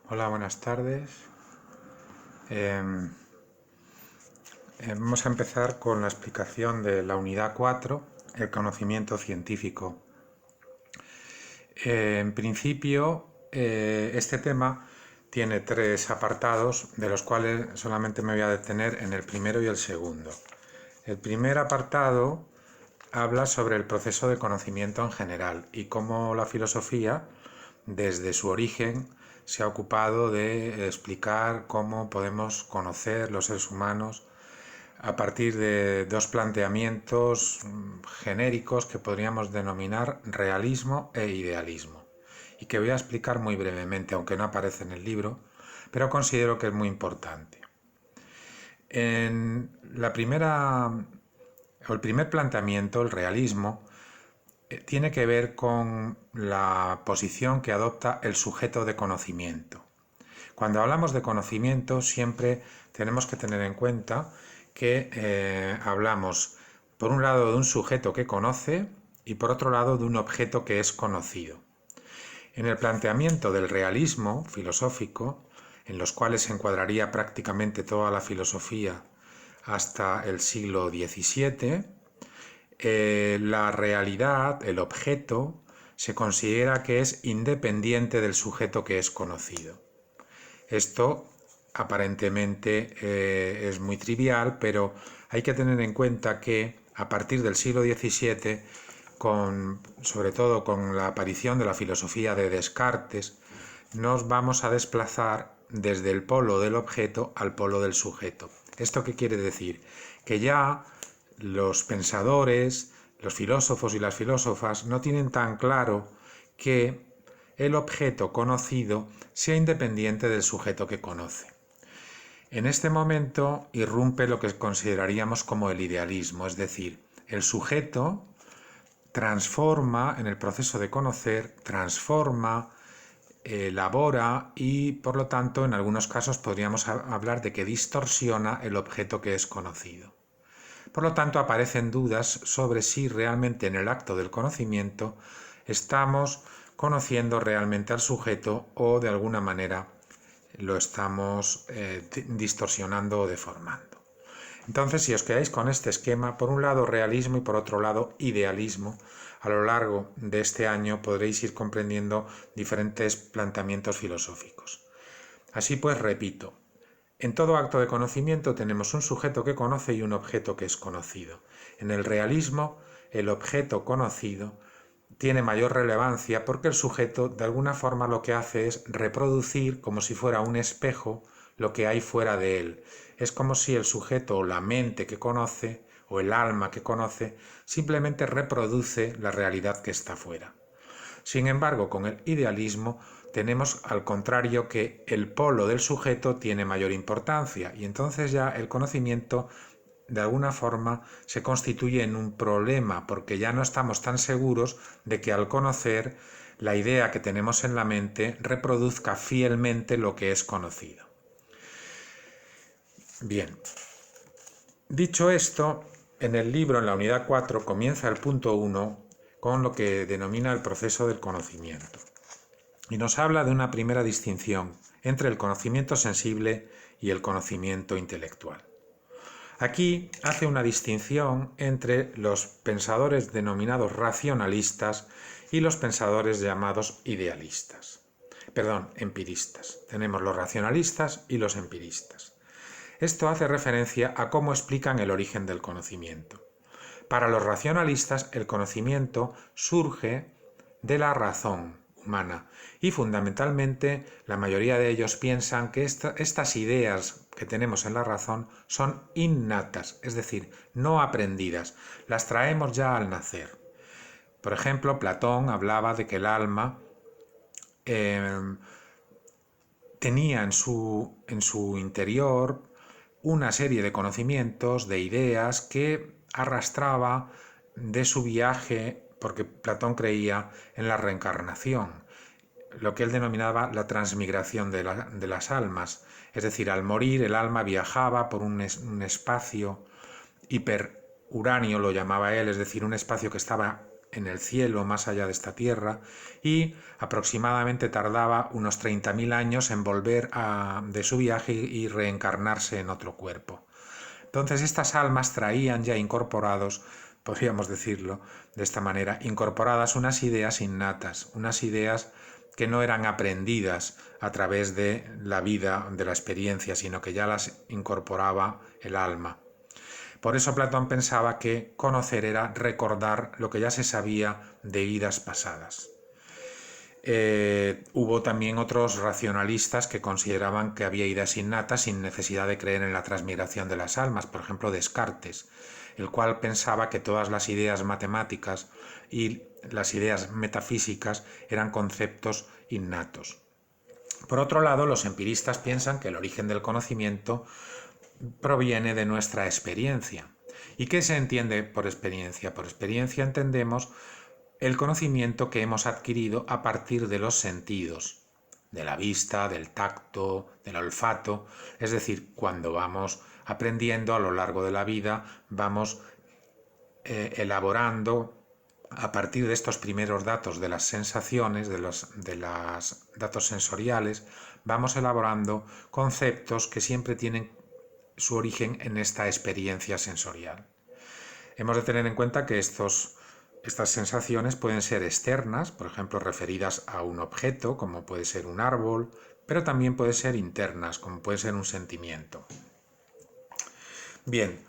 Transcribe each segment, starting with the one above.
Hola, buenas tardes. Em, Vamos a empezar con la explicación de la unidad 4, el conocimiento científico. En principio, este tema tiene tres apartados, de los cuales solamente me voy a detener en el primero y el segundo. El primer apartado habla sobre el proceso de conocimiento en general y cómo la filosofía, desde su origen, se ha ocupado de explicar cómo podemos conocer los seres humanos a partir de dos planteamientos genéricos que podríamos denominar realismo e idealismo, y que voy a explicar muy brevemente, aunque no aparece en el libro, pero considero que es muy importante. En la primera, o el primer planteamiento, el realismo, tiene que ver con la posición que adopta el sujeto de conocimiento. Cuando hablamos de conocimiento siempre tenemos que tener en cuenta que hablamos por un lado de un sujeto que conoce y por otro lado de un objeto que es conocido. En el planteamiento del realismo filosófico, en los cuales se encuadraría prácticamente toda la filosofía hasta el siglo XVII, la realidad, el objeto, se considera que es independiente del sujeto que es conocido. Esto aparentemente es muy trivial, pero hay que tener en cuenta que a partir del siglo XVII, sobre todo con la aparición de la filosofía de Descartes, nos vamos a desplazar desde el polo del objeto al polo del sujeto. ¿Esto qué quiere decir? Que ya los pensadores, los filósofos y las filósofas no tienen tan claro que el objeto conocido sea independiente del sujeto que conoce. En este momento irrumpe lo que consideraríamos como el idealismo, es decir, el sujeto transforma en el proceso de conocer, transforma, elabora y, por lo tanto, en algunos casos podríamos hablar de que distorsiona el objeto que es conocido. Por lo tanto, aparecen dudas sobre si realmente en el acto del conocimiento estamos conociendo realmente al sujeto o de alguna manera lo estamos distorsionando o deformando. Entonces, si os quedáis con este esquema, por un lado realismo y por otro lado idealismo, a lo largo de este año podréis ir comprendiendo diferentes planteamientos filosóficos. Así pues, repito, en todo acto de conocimiento tenemos un sujeto que conoce y un objeto que es conocido. En el realismo, el objeto conocido tiene mayor relevancia porque el sujeto de alguna forma lo que hace es reproducir como si fuera un espejo lo que hay fuera de él. Es como si el sujeto o la mente que conoce o el alma que conoce simplemente reproduce la realidad que está fuera. Sin embargo, con el idealismo tenemos al contrario que el polo del sujeto tiene mayor importancia y entonces ya el conocimiento de alguna forma se constituye en un problema porque ya no estamos tan seguros de que al conocer la idea que tenemos en la mente reproduzca fielmente lo que es conocido. Bien, dicho esto, en el libro, en la unidad 4, comienza el punto 1 con lo que denomina el proceso del conocimiento. Y nos habla de una primera distinción entre el conocimiento sensible y el conocimiento intelectual. Aquí hace una distinción entre los pensadores denominados racionalistas y los pensadores llamados empiristas. Tenemos los racionalistas y los empiristas. Esto hace referencia a cómo explican el origen del conocimiento. Para los racionalistas, el conocimiento surge de la razón humana y fundamentalmente la mayoría de ellos piensan que estas ideas que tenemos en la razón son innatas, es decir, no aprendidas, las traemos ya al nacer. Por ejemplo, Platón hablaba de que el alma tenía en su interior una serie de conocimientos, de ideas que arrastraba de su viaje, porque Platón creía en la reencarnación, lo que él denominaba la transmigración de las almas. Es decir, al morir el alma viajaba por un espacio hiperuránio, lo llamaba él, es decir, un espacio que estaba en el cielo más allá de esta tierra y aproximadamente tardaba unos 30.000 años en volver de su viaje y reencarnarse en otro cuerpo. Entonces estas almas traían ya incorporados, podríamos decirlo de esta manera, incorporadas unas ideas innatas, unas ideas que no eran aprendidas a través de la vida, de la experiencia, sino que ya las incorporaba el alma. Por eso Platón pensaba que conocer era recordar lo que ya se sabía de vidas pasadas. Hubo también otros racionalistas que consideraban que había ideas innatas sin necesidad de creer en la transmigración de las almas, por ejemplo Descartes, el cual pensaba que todas las ideas matemáticas y las ideas metafísicas eran conceptos innatos. Por otro lado, los empiristas piensan que el origen del conocimiento proviene de nuestra experiencia. ¿Y qué se entiende por experiencia? Por experiencia entendemos el conocimiento que hemos adquirido a partir de los sentidos, de la vista, del tacto, del olfato, es decir, cuando vamos aprendiendo a lo largo de la vida, vamos elaborando a partir de estos primeros datos de las sensaciones, de los datos sensoriales, vamos elaborando conceptos que siempre tienen su origen en esta experiencia sensorial. Hemos de tener en cuenta que estas sensaciones pueden ser externas, por ejemplo, referidas a un objeto, como puede ser un árbol, pero también pueden ser internas, como puede ser un sentimiento. Bien,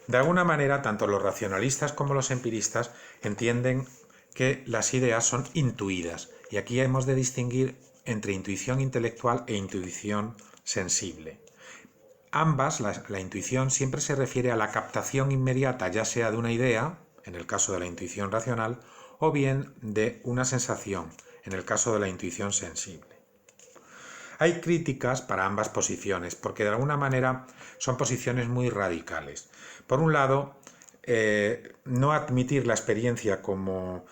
de alguna manera, tanto los racionalistas como los empiristas entienden que las ideas son intuidas, y aquí hemos de distinguir entre intuición intelectual e intuición sensible. Ambas, la intuición siempre se refiere a la captación inmediata, ya sea de una idea, en el caso de la intuición racional, o bien de una sensación, en el caso de la intuición sensible. Hay críticas para ambas posiciones, porque de alguna manera son posiciones muy radicales. Por un lado, no admitir la experiencia como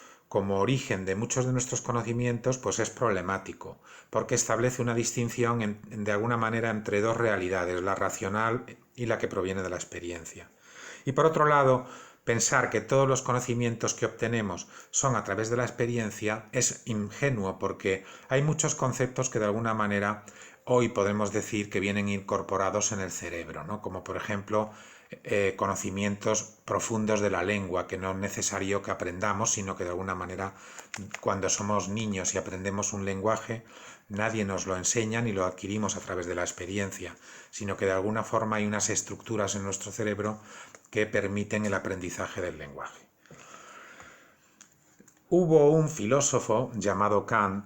origen de muchos de nuestros conocimientos, pues es problemático, porque establece una distinción de alguna manera entre dos realidades, la racional y la que proviene de la experiencia. Y por otro lado, pensar que todos los conocimientos que obtenemos son a través de la experiencia es ingenuo, porque hay muchos conceptos que de alguna manera hoy podemos decir que vienen incorporados en el cerebro, ¿no? Como por ejemplo conocimientos profundos de la lengua, que no es necesario que aprendamos, sino que de alguna manera cuando somos niños y aprendemos un lenguaje, nadie nos lo enseña ni lo adquirimos a través de la experiencia, sino que de alguna forma hay unas estructuras en nuestro cerebro que permiten el aprendizaje del lenguaje. Hubo un filósofo llamado Kant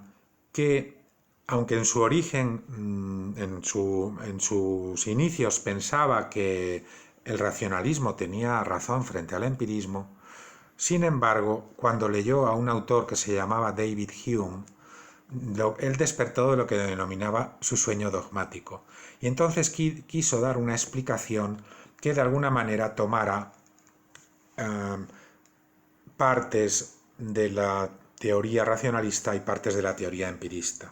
que, aunque en su origen, en sus inicios, pensaba que el racionalismo tenía razón frente al empirismo, sin embargo, cuando leyó a un autor que se llamaba David Hume, él despertó de lo que denominaba su sueño dogmático, y entonces quiso dar una explicación que de alguna manera tomara partes de la teoría racionalista y partes de la teoría empirista.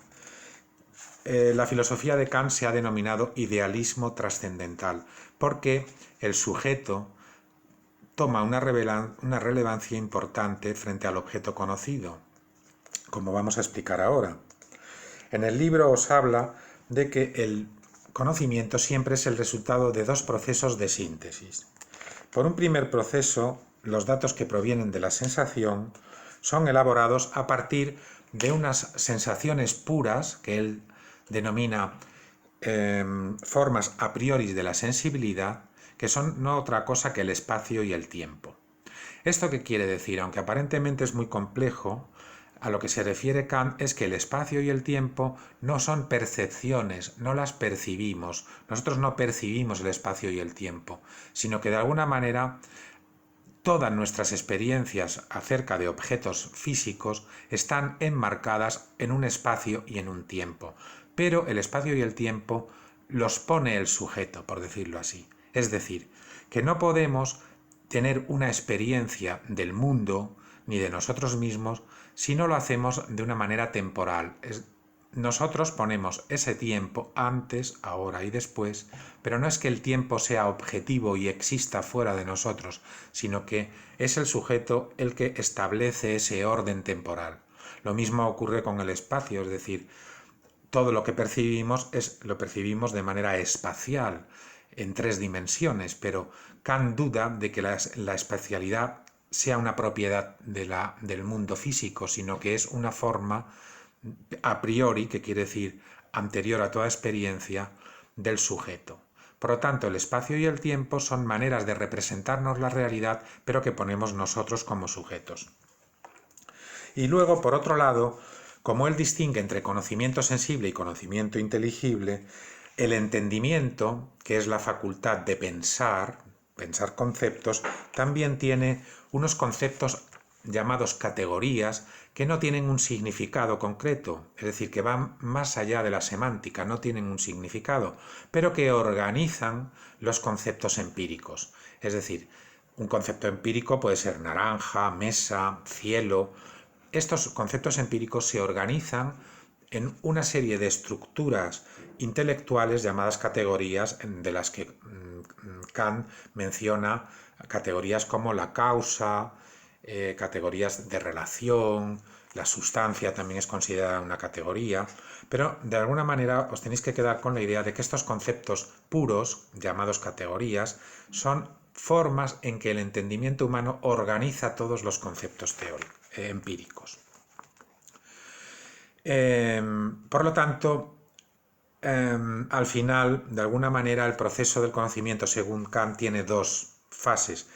La filosofía de Kant se ha denominado idealismo trascendental, porque el sujeto toma una relevancia importante frente al objeto conocido, como vamos a explicar ahora. En el libro os habla de que el conocimiento siempre es el resultado de dos procesos de síntesis. Por un primer proceso, los datos que provienen de la sensación son elaborados a partir de unas sensaciones puras que él denomina formas a priori de la sensibilidad, que son no otra cosa que el espacio y el tiempo. ¿Esto qué quiere decir? Aunque aparentemente es muy complejo, a lo que se refiere Kant es que el espacio y el tiempo no son percepciones, no las percibimos. Nosotros no percibimos el espacio y el tiempo, sino que de alguna manera todas nuestras experiencias acerca de objetos físicos están enmarcadas en un espacio y en un tiempo, pero el espacio y el tiempo los pone el sujeto, por decirlo así. Es decir, que no podemos tener una experiencia del mundo ni de nosotros mismos si no lo hacemos de una manera temporal, nosotros ponemos ese tiempo antes, ahora y después, pero no es que el tiempo sea objetivo y exista fuera de nosotros, sino que es el sujeto el que establece ese orden temporal. Lo mismo ocurre con el espacio, es decir, todo lo que percibimos lo percibimos de manera espacial, en 3 dimensiones, pero Kant duda de que la espacialidad sea una propiedad del mundo físico, sino que es una forma a priori, que quiere decir anterior a toda experiencia, del sujeto. Por lo tanto, el espacio y el tiempo son maneras de representarnos la realidad, pero que ponemos nosotros como sujetos. Y luego, por otro lado, como él distingue entre conocimiento sensible y conocimiento inteligible, el entendimiento, que es la facultad de pensar conceptos, también tiene unos conceptos llamados categorías que no tienen un significado concreto, es decir, que van más allá de la semántica, no tienen un significado, pero que organizan los conceptos empíricos. Es decir, un concepto empírico puede ser naranja, mesa, cielo. Estos conceptos empíricos se organizan en una serie de estructuras intelectuales llamadas categorías, de las que Kant menciona categorías como la causa, categorías de relación, la sustancia también es considerada una categoría, pero de alguna manera os tenéis que quedar con la idea de que estos conceptos puros, llamados categorías, son formas en que el entendimiento humano organiza todos los conceptos empíricos. Por lo tanto, al final, de alguna manera, el proceso del conocimiento, según Kant, tiene 2 fases.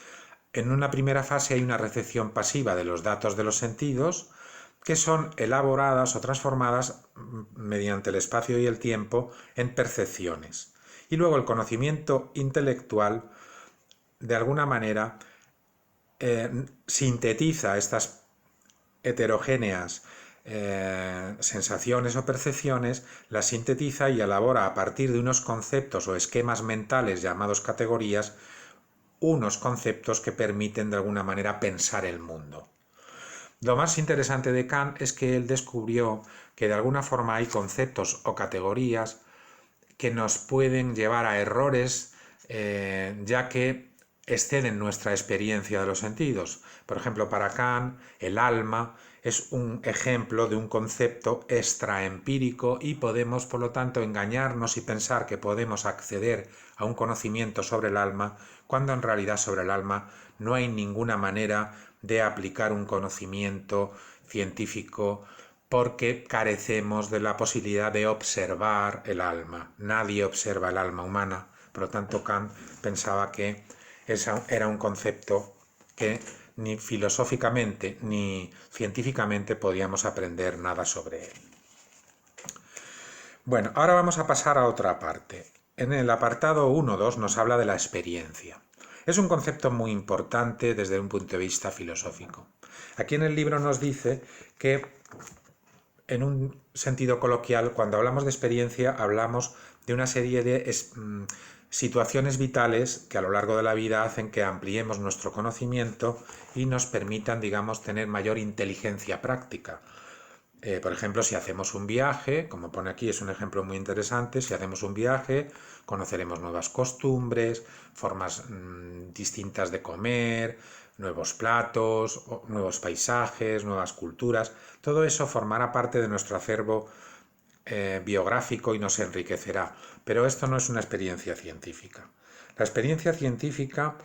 En una primera fase hay una recepción pasiva de los datos de los sentidos, que son elaboradas o transformadas mediante el espacio y el tiempo en percepciones. Y luego el conocimiento intelectual, de alguna manera, sintetiza estas heterogéneas sensaciones o percepciones, las sintetiza y elabora a partir de unos conceptos o esquemas mentales llamados categorías, unos conceptos que permiten de alguna manera pensar el mundo. Lo más interesante de Kant es que él descubrió que de alguna forma hay conceptos o categorías que nos pueden llevar a errores, ya que exceden nuestra experiencia de los sentidos. Por ejemplo, para Kant, el alma es un ejemplo de un concepto extraempírico y podemos, por lo tanto, engañarnos y pensar que podemos acceder a un conocimiento sobre el alma, cuando en realidad sobre el alma no hay ninguna manera de aplicar un conocimiento científico, porque carecemos de la posibilidad de observar el alma. Nadie observa el alma humana. Por lo tanto, Kant pensaba que era un concepto que ni filosóficamente ni científicamente podíamos aprender nada sobre él. Bueno, ahora vamos a pasar a otra parte. En el apartado 1.2 nos habla de la experiencia. Es un concepto muy importante desde un punto de vista filosófico. Aquí en el libro nos dice que, en un sentido coloquial, cuando hablamos de experiencia, hablamos de una serie de situaciones vitales que a lo largo de la vida hacen que ampliemos nuestro conocimiento y nos permitan, digamos, tener mayor inteligencia práctica. Por ejemplo, si hacemos un viaje, como pone aquí, es un ejemplo muy interesante, si hacemos un viaje, conoceremos nuevas costumbres, formas distintas de comer, nuevos platos, nuevos paisajes, nuevas culturas. Todo eso formará parte de nuestro acervo biográfico y nos enriquecerá. Pero esto no es una experiencia científica. La experiencia científica,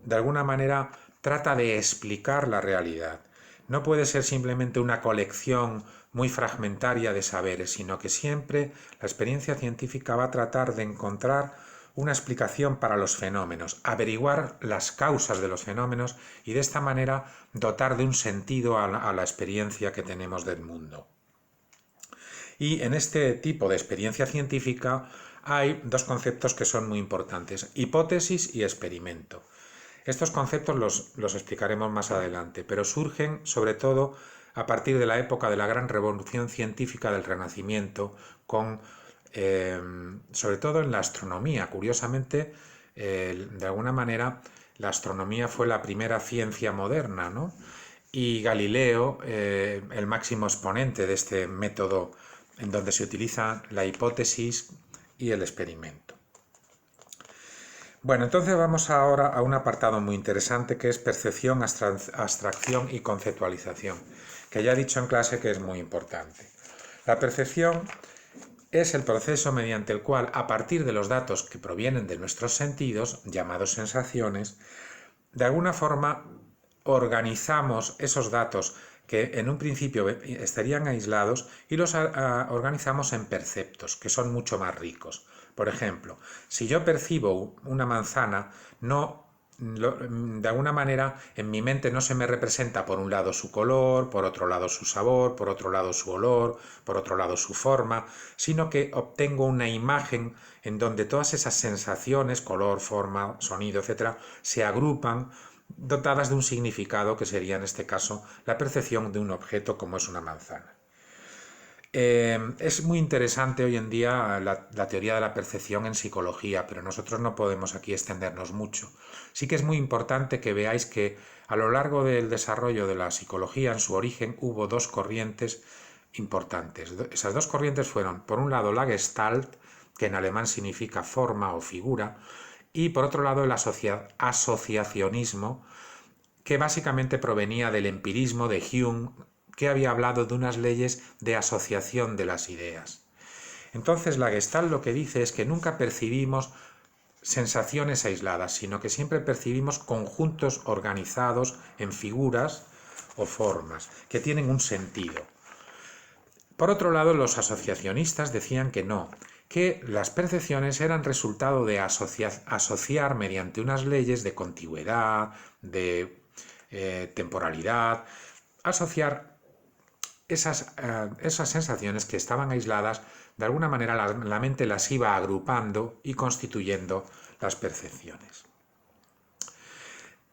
de alguna manera, trata de explicar la realidad. No puede ser simplemente una colección muy fragmentaria de saberes, sino que siempre la experiencia científica va a tratar de encontrar una explicación para los fenómenos, averiguar las causas de los fenómenos y de esta manera dotar de un sentido a la experiencia que tenemos del mundo. Y en este tipo de experiencia científica hay 2 conceptos que son muy importantes: hipótesis y experimento. Estos conceptos los explicaremos más adelante, pero surgen sobre todo a partir de la época de la gran revolución científica del Renacimiento, sobre todo en la astronomía. Curiosamente, de alguna manera, la astronomía fue la primera ciencia moderna, ¿no? Y Galileo, el máximo exponente de este método en donde se utiliza la hipótesis y el experimento. Bueno, entonces vamos ahora a un apartado muy interesante que es percepción, abstracción y conceptualización, que ya he dicho en clase que es muy importante. La percepción es el proceso mediante el cual, a partir de los datos que provienen de nuestros sentidos, llamados sensaciones, de alguna forma organizamos esos datos que en un principio estarían aislados y los organizamos en perceptos, que son mucho más ricos. Por ejemplo, si yo percibo una manzana, de alguna manera en mi mente no se me representa por un lado su color, por otro lado su sabor, por otro lado su olor, por otro lado su forma, sino que obtengo una imagen en donde todas esas sensaciones, color, forma, sonido, etc., se agrupan dotadas de un significado que sería en este caso la percepción de un objeto como es una manzana. Es muy interesante hoy en día la teoría de la percepción en psicología, pero nosotros no podemos aquí extendernos mucho. Sí que es muy importante que veáis que a lo largo del desarrollo de la psicología, en su origen, hubo dos corrientes importantes. Esas dos corrientes fueron, por un lado, la Gestalt, que en alemán significa forma o figura, y por otro lado, el asociacionismo, que básicamente provenía del empirismo de Hume, que había hablado de unas leyes de asociación de las ideas. Entonces la Gestalt lo que dice es que nunca percibimos sensaciones aisladas, sino que siempre percibimos conjuntos organizados en figuras o formas, que tienen un sentido. Por otro lado, los asociacionistas decían que no, que las percepciones eran resultado de asociar mediante unas leyes de contigüedad, de temporalidad, asociar esas sensaciones que estaban aisladas, de alguna manera la mente las iba agrupando y constituyendo las percepciones.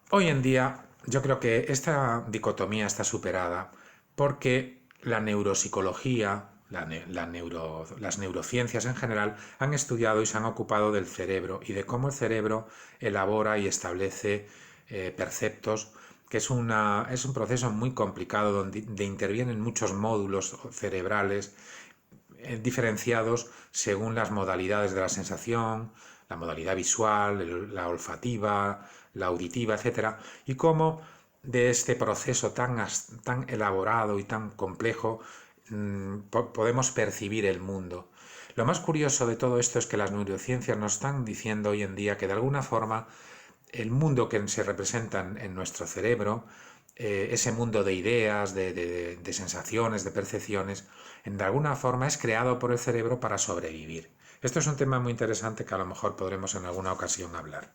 Hoy en día yo creo que esta dicotomía está superada porque la neuropsicología, las neurociencias en general han estudiado y se han ocupado del cerebro y de cómo el cerebro elabora y establece perceptos, que es un proceso muy complicado donde intervienen muchos módulos cerebrales diferenciados según las modalidades de la sensación, la modalidad visual, la olfativa, la auditiva, etc. Y cómo de este proceso tan elaborado y tan complejo podemos percibir el mundo. Lo más curioso de todo esto es que las neurociencias nos están diciendo hoy en día que de alguna forma el mundo que se representa en nuestro cerebro, ese mundo de ideas, de sensaciones, de percepciones, de alguna forma es creado por el cerebro para sobrevivir. Esto es un tema muy interesante que a lo mejor podremos en alguna ocasión hablar.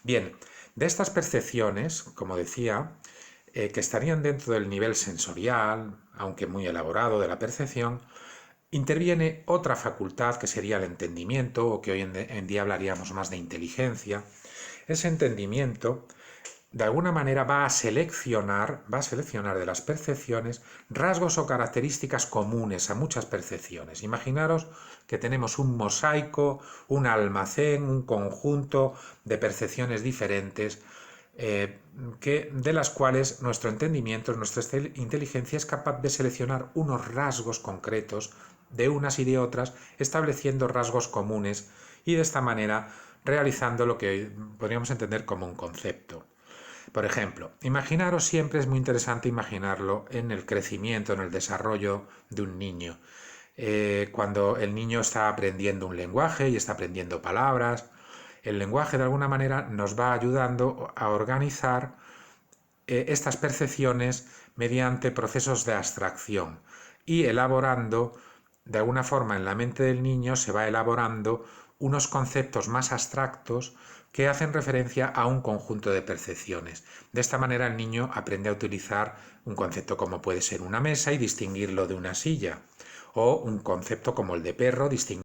Bien, de estas percepciones, como decía, que estarían dentro del nivel sensorial, aunque muy elaborado, de la percepción, interviene otra facultad que sería el entendimiento, o que hoy en día hablaríamos más de inteligencia. Ese entendimiento, de alguna manera, va a seleccionar de las percepciones rasgos o características comunes a muchas percepciones. Imaginaros que tenemos un mosaico, un almacén, un conjunto de percepciones diferentes, de las cuales nuestro entendimiento, nuestra inteligencia es capaz de seleccionar unos rasgos concretos de unas y de otras, estableciendo rasgos comunes y de esta manera realizando lo que podríamos entender como un concepto. Por ejemplo, imaginaros, siempre es muy interesante imaginarlo en el crecimiento, en el desarrollo de un niño. Cuando el niño está aprendiendo un lenguaje y está aprendiendo palabras, el lenguaje de alguna manera nos va ayudando a organizar estas percepciones mediante procesos de abstracción y elaborando, de alguna forma en la mente del niño se va elaborando unos conceptos más abstractos que hacen referencia a un conjunto de percepciones. De esta manera el niño aprende a utilizar un concepto como puede ser una mesa y distinguirlo de una silla, o un concepto como el de perro, distinguirlo